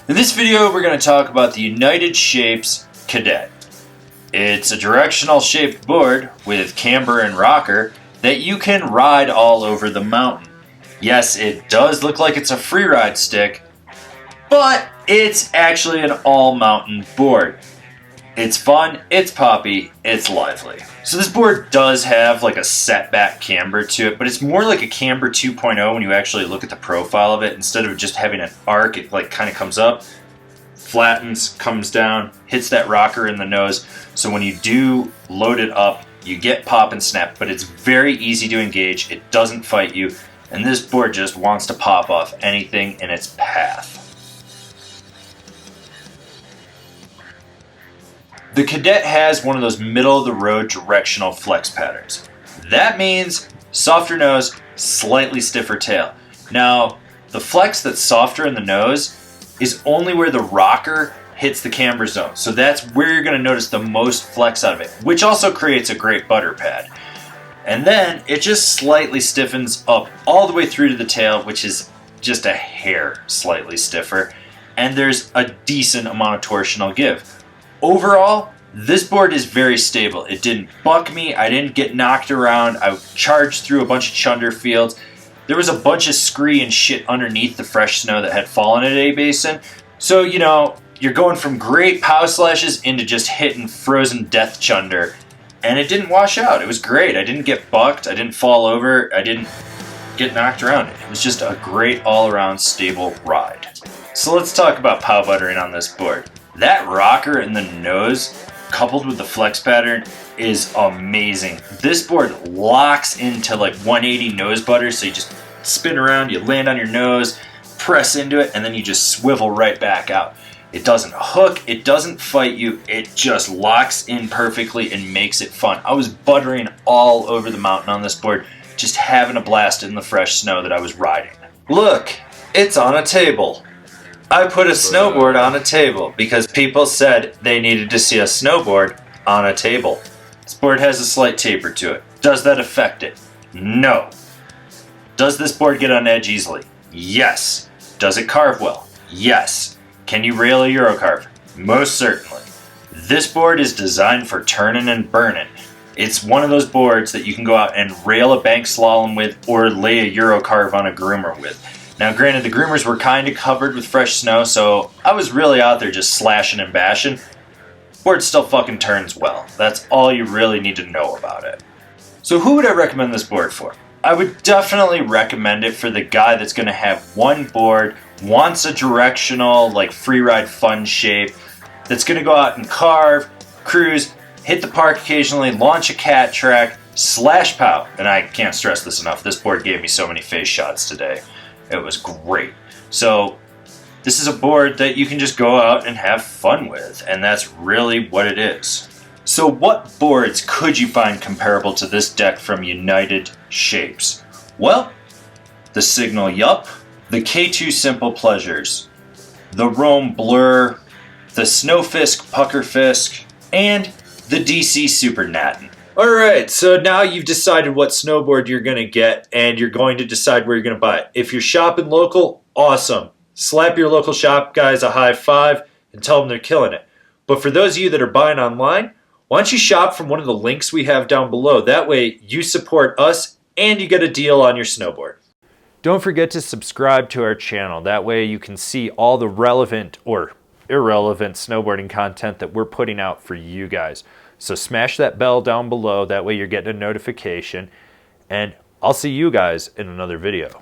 In this video, we're going to talk about the United Shapes Cadet. It's a directional shaped board with camber and rocker that you can ride all over the mountain. Yes, it does look like it's a freeride stick, but it's actually an all-mountain board. It's fun, it's poppy, it's lively. So this board does have like a setback camber to it, but it's more like a camber 2.0 when you actually look at the profile of it. Instead of just having an arc, it like kind of comes up, flattens, comes down, hits that rocker in the nose. So when you do load it up, you get pop and snap, but it's very easy to engage. It doesn't fight you, and this board just wants to pop off anything in its path. The Cadet has one of those middle-of-the-road directional flex patterns. That means softer nose, slightly stiffer tail. Now, the flex that's softer in the nose is only where the rocker hits the camber zone. So that's where you're going to notice the most flex out of it, which also creates a great butter pad. And then it just slightly stiffens up all the way through to the tail, which is just a hair slightly stiffer. And there's a decent amount of torsional give. Overall, this board is very stable. It didn't buck me. I didn't get knocked around. I charged through a bunch of chunder fields. There was a bunch of scree and shit underneath the fresh snow that had fallen at A Basin. So, you know, you're going from great pow slashes into just hitting frozen death chunder. And it didn't wash out. It was great. I didn't get bucked. I didn't fall over. I didn't get knocked around. It was just a great all-around stable ride. So let's talk about pow buttering on this board. That rocker in the nose, coupled with the flex pattern, is amazing. This board locks into like 180 nose butter, so you just spin around, you land on your nose, press into it, and then you just swivel right back out. It doesn't hook, it doesn't fight you, it just locks in perfectly and makes it fun. I was buttering all over the mountain on this board, just having a blast in the fresh snow that I was riding. Look, it's on a table. I put a snowboard on a table because people said they needed to see a snowboard on a table. This board has a slight taper to it. Does that affect it? No. Does this board get on edge easily? Yes. Does it carve well? Yes. Can you rail a Euro carve? Most certainly. This board is designed for turning and burning. It's one of those boards that you can go out and rail a bank slalom with or lay a Euro carve on a groomer with. Now granted, the groomers were kind of covered with fresh snow, so I was really out there just slashing and bashing. Board still fucking turns well. That's all you really need to know about it. So who would I recommend this board for? I would definitely recommend it for the guy that's going to have one board, wants a directional, like freeride fun shape, that's going to go out and carve, cruise, hit the park occasionally, launch a cat track, slash pow. And I can't stress this enough, this board gave me so many face shots today. It was great. So this is a board that you can just go out and have fun with, and that's really what it is. So what boards could you find comparable to this deck from United Shapes? Well, the Signal Yup, the K2 Simple Pleasures, the Rome Blur, the Snowfisk Puckerfisk, and the DC Super Natten. Alright, so now you've decided what snowboard you're going to get, and you're going to decide where you're going to buy it. If you're shopping local, awesome. Slap your local shop guys a high five and tell them they're killing it. But for those of you that are buying online, why don't you shop from one of the links we have down below? That way you support us and you get a deal on your snowboard. Don't forget to subscribe to our channel. That way you can see all the relevant or irrelevant snowboarding content that we're putting out for you guys. So smash that bell down below, that way you're getting a notification, and I'll see you guys in another video.